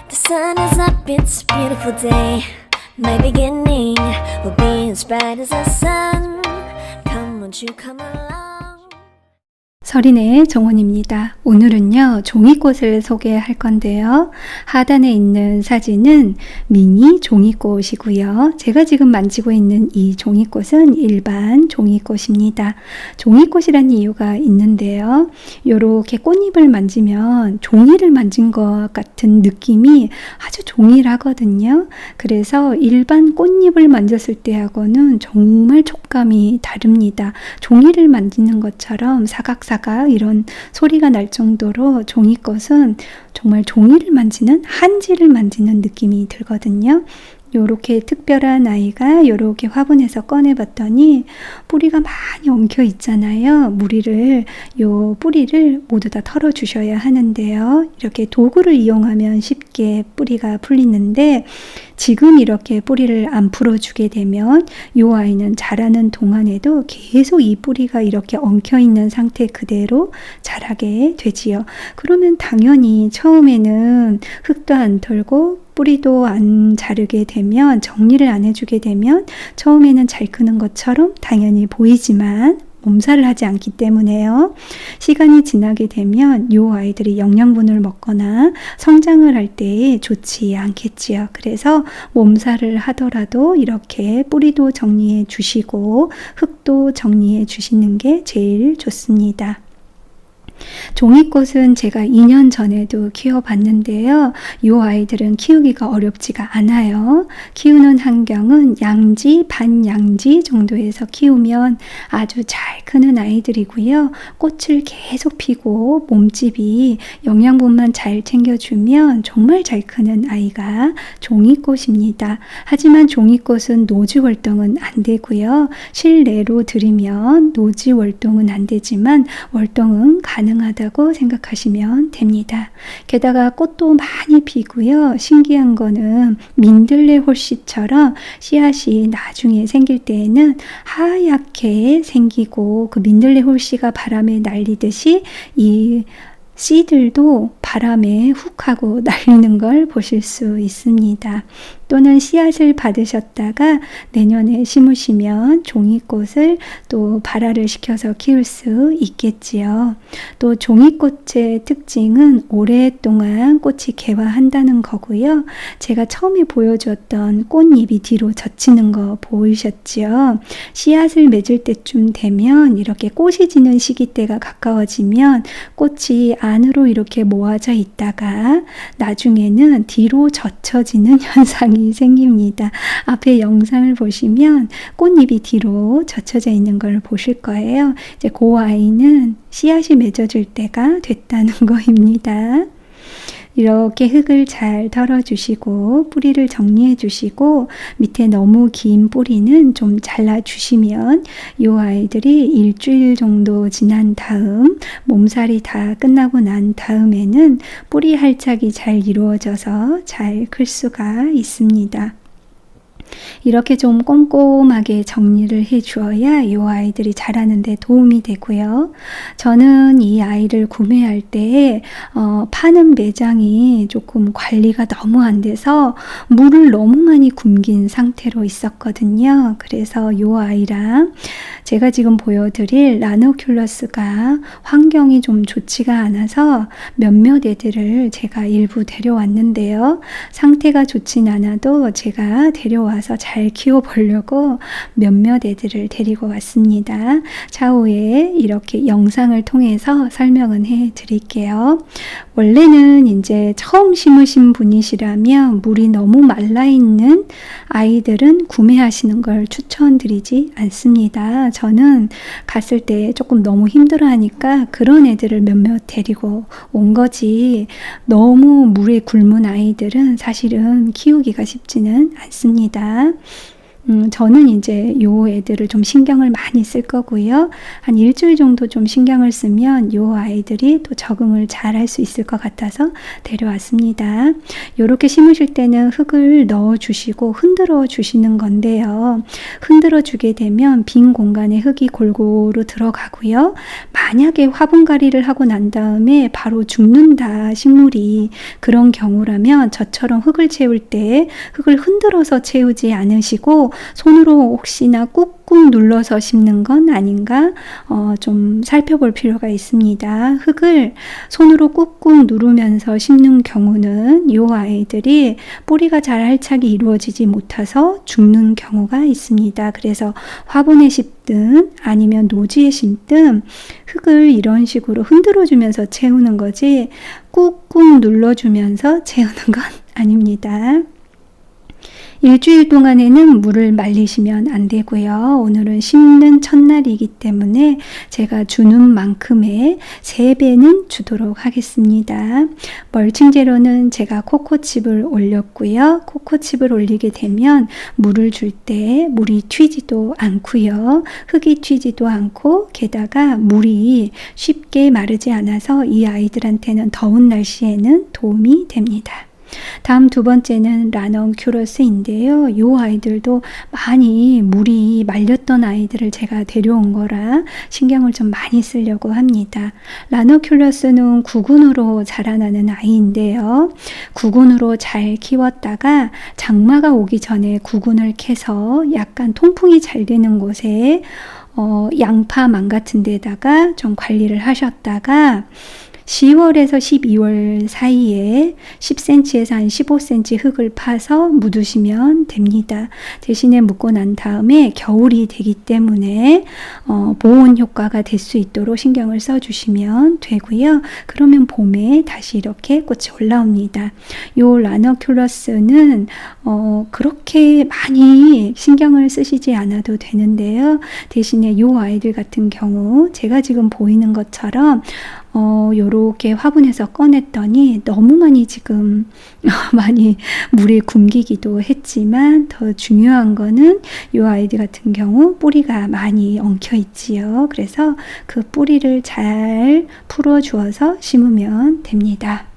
The sun is up, it's a beautiful day. My beginning will be as bright as the sun. Come, won't you come along? 서린의 정원입니다. 오늘은요, 종이꽃을 소개할 건데요. 하단에 있는 사진은 미니 종이꽃이고요. 제가 지금 만지고 있는 이 종이꽃은 일반 종이꽃입니다. 종이꽃이라는 이유가 있는데요. 이렇게 꽃잎을 만지면 종이를 만진 것 같은 느낌이 아주 동일하거든요. 그래서 일반 꽃잎을 만졌을 때하고는 정말 촉감이 다릅니다. 종이를 만지는 것처럼 사각사각 이런 소리가 날 정도로 종이꽃은 정말 종이를 만지는, 한지를 만지는 느낌이 들거든요. 요렇게 특별한 아이가 요렇게 화분에서 꺼내봤더니 뿌리가 많이 엉켜 있잖아요. 요 뿌리를 모두 다 털어 주셔야 하는데요. 이렇게 도구를 이용하면 쉽게 뿌리가 풀리는데 지금 이렇게 뿌리를 안 풀어주게 되면 요 아이는 자라는 동안에도 계속 이 뿌리가 이렇게 엉켜 있는 상태 그대로 자라게 되지요. 그러면 당연히 처음에는 흙도 안 털고 뿌리도 안 자르게 되면, 정리를 안 해주게 되면 처음에는 잘 크는 것처럼 당연히 보이지만 몸살을 하지 않기 때문에요. 시간이 지나게 되면 이 아이들이 영양분을 먹거나 성장을 할 때 좋지 않겠지요. 그래서 몸살을 하더라도 이렇게 뿌리도 정리해 주시고 흙도 정리해 주시는 게 제일 좋습니다. 종이꽃은 제가 2년 전에도 키워봤는데요. 이 아이들은 키우기가 어렵지가 않아요. 키우는 환경은 양지, 반양지 정도에서 키우면 아주 잘 크는 아이들이고요. 꽃을 계속 피고 몸집이 영양분만 잘 챙겨주면 정말 잘 크는 아이가 종이꽃입니다. 하지만 종이꽃은 노지 월동은 안 되고요. 실내로 들이면 노지 월동은 안 되지만 월동은 가능하다고 생각하시면 됩니다. 게다가 꽃도 많이 피고요. 신기한 거는 민들레 홀씨처럼 씨앗이 나중에 생길 때에는 하얗게 생기고 그 민들레 홀씨가 바람에 날리듯이 이 씨들도 바람에 훅 하고 날리는 걸 보실 수 있습니다. 또는 씨앗을 받으셨다가 내년에 심으시면 종이꽃을 또 발화를 시켜서 키울 수 있겠지요. 또 종이꽃의 특징은 오랫동안 꽃이 개화한다는 거고요. 제가 처음에 보여줬던 꽃잎이 뒤로 젖히는 거 보이셨죠? 씨앗을 맺을 때쯤 되면 이렇게 꽃이 지는 시기때가 가까워지면 꽃이 안으로 이렇게 모아져 있다가 나중에는 뒤로 젖혀지는 현상이 생깁니다. 앞에 영상을 보시면 꽃잎이 뒤로 젖혀져 있는 걸 보실 거예요. 이제 그 아이는 씨앗이 맺어질 때가 됐다는 거입니다. 이렇게 흙을 잘 털어주시고 뿌리를 정리해 주시고 밑에 너무 긴 뿌리는 좀 잘라주시면 이 아이들이 일주일 정도 지난 다음 몸살이 다 끝나고 난 다음에는 뿌리 활착이 잘 이루어져서 잘 클 수가 있습니다. 이렇게 좀 꼼꼼하게 정리를 해 주어야 이 아이들이 자라는 데 도움이 되고요. 저는 이 아이를 구매할 때 파는 매장이 조금 관리가 너무 안 돼서 물을 너무 많이 굶긴 상태로 있었거든요. 그래서 이 아이랑 제가 지금 보여드릴 라노큘러스가 환경이 좀 좋지가 않아서 몇몇 애들을 제가 일부 데려왔는데요. 상태가 좋진 않아도 제가 데려와서 잘 키워보려고 몇몇 애들을 데리고 왔습니다. 차후에 이렇게 영상을 통해서 설명은 해드릴게요. 원래는 이제 처음 심으신 분이시라면 물이 너무 말라있는 아이들은 구매하시는 걸 추천드리지 않습니다. 저는 갔을 때 조금 너무 힘들어하니까 그런 애들을 몇몇 데리고 온 거지 너무 물에 굶은 아이들은 사실은 키우기가 쉽지는 않습니다. 저는 이제 요 애들을 좀 신경을 많이 쓸 거고요. 한 일주일 정도 좀 신경을 쓰면 요 아이들이 또 적응을 잘 할 수 있을 것 같아서 데려왔습니다. 요렇게 심으실 때는 흙을 넣어 주시고 흔들어 주시는 건데요. 흔들어 주게 되면 빈 공간에 흙이 골고루 들어가고요. 만약에 화분갈이를 하고 난 다음에 바로 죽는다, 식물이, 그런 경우라면 저처럼 흙을 채울 때 흙을 흔들어서 채우지 않으시고 손으로 혹시나 꾹꾹 눌러서 심는 건 아닌가 좀 살펴볼 필요가 있습니다. 흙을 손으로 꾹꾹 누르면서 심는 경우는 이 아이들이 뿌리가 잘 활착이 이루어지지 못해서 죽는 경우가 있습니다. 그래서 화분에 심든 아니면 노지에 심든 흙을 이런 식으로 흔들어 주면서 채우는 거지 꾹꾹 눌러주면서 채우는 건 아닙니다. 일주일 동안에는 물을 말리시면 안 되고요. 오늘은 심는 첫날이기 때문에 제가 주는 만큼의 3배는 주도록 하겠습니다. 멀칭 재료는 제가 코코칩을 올렸고요. 코코칩을 올리게 되면 물을 줄 때 물이 튀지도 않고요. 흙이 튀지도 않고 게다가 물이 쉽게 마르지 않아서 이 아이들한테는 더운 날씨에는 도움이 됩니다. 다음 두 번째는 라넌큘러스인데요. 이 아이들도 많이 물이 말렸던 아이들을 제가 데려온 거라 신경을 좀 많이 쓰려고 합니다. 라넌큘러스는 구근으로 자라나는 아이인데요. 구근으로 잘 키웠다가 장마가 오기 전에 구근을 캐서 약간 통풍이 잘 되는 곳에 양파망 같은 데다가 좀 관리를 하셨다가 10월에서 12월 사이에 10cm에서 한 15cm 흙을 파서 묻으시면 됩니다. 대신에 묻고 난 다음에 겨울이 되기 때문에 보온 효과가 될 수 있도록 신경을 써주시면 되고요. 그러면 봄에 다시 이렇게 꽃이 올라옵니다. 요 라넌큘러스는 그렇게 많이 신경을 쓰시지 않아도 되는데요. 대신에 요 아이들 같은 경우 제가 지금 보이는 것처럼 요렇게 화분에서 꺼냈더니 너무 많이 지금 많이 물에 굶기기도 했지만 더 중요한 거는 요 아이들 같은 경우 뿌리가 많이 엉켜 있지요. 그래서 그 뿌리를 잘 풀어 주어서 심으면 됩니다.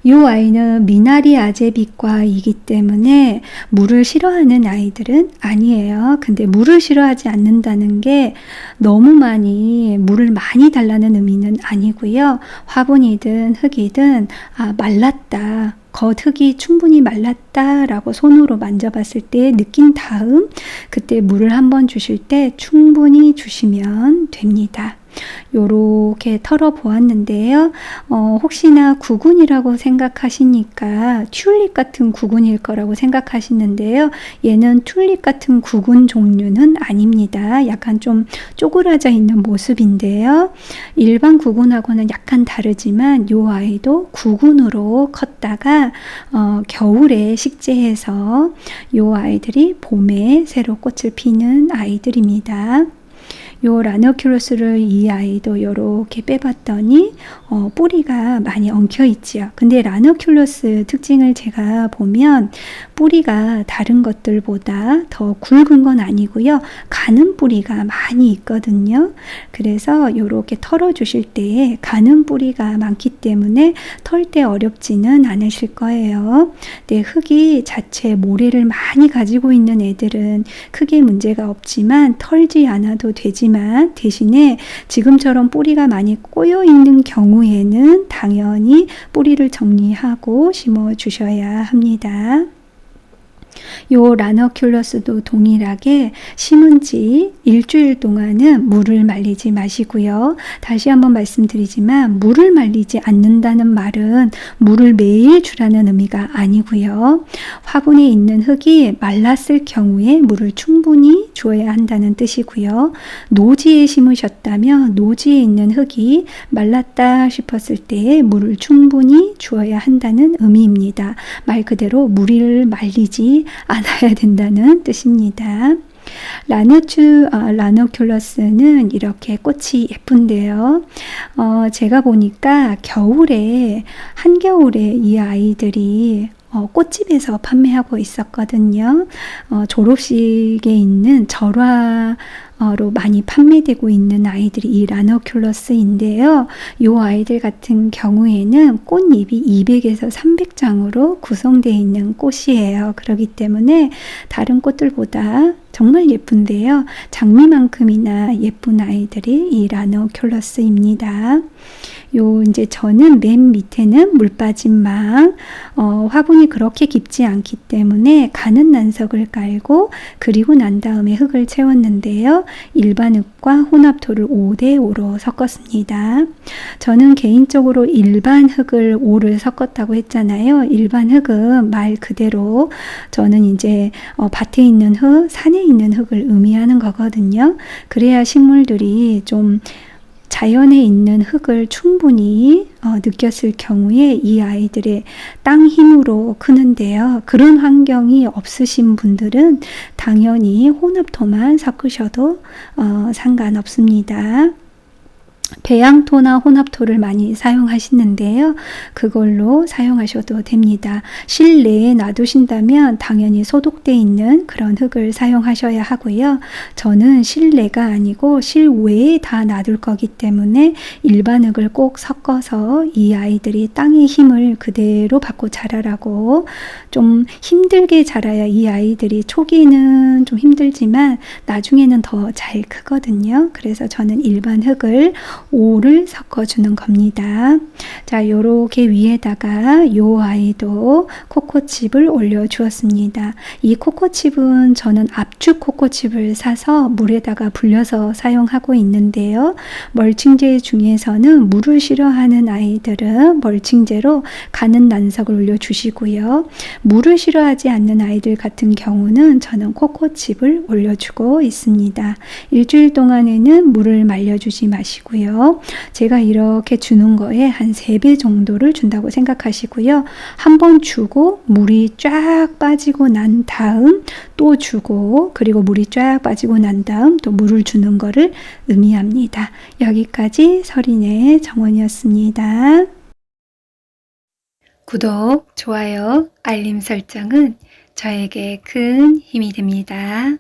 이 아이는 미나리 아제비과이기 때문에 물을 싫어하는 아이들은 아니에요. 근데 물을 싫어하지 않는다는 게 너무 많이 물을 많이 달라는 의미는 아니고요. 화분이든 흙이든 말랐다. 겉흙이 충분히 말랐다라고 손으로 만져봤을 때 느낀 다음 그때 물을 한번 주실 때 충분히 주시면 됩니다. 요렇게 털어 보았는데요. 혹시나 구근이라고 생각하시니까 튤립 같은 구근일 거라고 생각하시는데요. 얘는 튤립 같은 구근 종류는 아닙니다. 약간 좀 쪼그라져 있는 모습인데요. 일반 구근하고는 약간 다르지만 요 아이도 구근으로 컸다가 겨울에 식재해서 요 아이들이 봄에 새로 꽃을 피는 아이들입니다. 요 라넌큘러스를 이 아이도 요렇게 빼봤더니 뿌리가 많이 엉켜 있지요. 근데 라넌큘러스 특징을 제가 보면 뿌리가 다른 것들보다 더 굵은 건 아니고요. 가는 뿌리가 많이 있거든요. 그래서 요렇게 털어 주실 때 가는 뿌리가 많기 때문에 털 때 어렵지는 않으실 거예요. 근데 흙이 자체 모래를 많이 가지고 있는 애들은 크게 문제가 없지만 털지 않아도 되지만 대신에 지금처럼 뿌리가 많이 꼬여 있는 경우에는 당연히 뿌리를 정리하고 심어 주셔야 합니다. 요 라넌큘러스도 동일하게 심은 지 일주일 동안은 물을 말리지 마시고요. 다시 한번 말씀드리지만 물을 말리지 않는다는 말은 물을 매일 주라는 의미가 아니고요. 화분에 있는 흙이 말랐을 경우에 물을 충분히 주어야 한다는 뜻이고요. 노지에 심으셨다면 노지에 있는 흙이 말랐다 싶었을 때 물을 충분히 주어야 한다는 의미입니다. 말 그대로 물을 말리지 않아야 된다는 뜻입니다. 라넌큘러스는 이렇게 꽃이 예쁜데요. 제가 보니까 겨울에 한겨울에 이 아이들이 꽃집에서 판매하고 있었거든요. 졸업식에 있는 절화로 많이 판매되고 있는 아이들이 이 라너큘러스인데요. 이 아이들 같은 경우에는 꽃잎이 200에서 300장으로 구성되어 있는 꽃이에요. 그렇기 때문에 다른 꽃들보다 정말 예쁜데요. 장미만큼이나 예쁜 아이들이 이 라너큘러스입니다. 이제 저는 맨 밑에는 물 빠진 망, 화분이 그렇게 깊지 않기 때문에 가는 난석을 깔고 그리고 난 다음에 흙을 채웠는데요. 일반 흙과 혼합토를 5대5로 섞었습니다. 저는 개인적으로 일반 흙을 5를 섞었다고 했잖아요. 일반 흙은 말 그대로 저는 이제 밭에 있는 흙, 산에 있는 흙을 의미하는 거거든요. 그래야 식물들이 좀 자연에 있는 흙을 충분히 느꼈을 경우에 이 아이들의 땅 힘으로 크는데요. 그런 환경이 없으신 분들은 당연히 혼합토만 섞으셔도 상관없습니다. 배양토나 혼합토를 많이 사용하시는데요. 그걸로 사용하셔도 됩니다. 실내에 놔두신다면 당연히 소독되어 있는 그런 흙을 사용하셔야 하고요. 저는 실내가 아니고 실외에 다 놔둘 거기 때문에 일반 흙을 꼭 섞어서 이 아이들이 땅의 힘을 그대로 받고 자라라고, 좀 힘들게 자라야 이 아이들이 초기에는 좀 힘들지만 나중에는 더 잘 크거든요. 그래서 저는 일반 흙을 5를 섞어주는 겁니다. 자, 요렇게 위에다가 요 아이도 코코칩을 올려주었습니다. 이 코코칩은 저는 압축 코코칩을 사서 물에다가 불려서 사용하고 있는데요. 멀칭제 중에서는 물을 싫어하는 아이들은 멀칭제로 가는 난석을 올려주시고요. 물을 싫어하지 않는 아이들 같은 경우는 저는 코코칩을 올려주고 있습니다. 일주일 동안에는 물을 말려주지 마시고요. 제가 이렇게 주는 거에 한 3배 정도를 준다고 생각하시고요. 한번 주고 물이 쫙 빠지고 난 다음 또 주고, 그리고 물이 쫙 빠지고 난 다음 또 물을 주는 거를 의미합니다. 여기까지 서린의 정원이었습니다. 구독, 좋아요, 알림 설정은 저에게 큰 힘이 됩니다.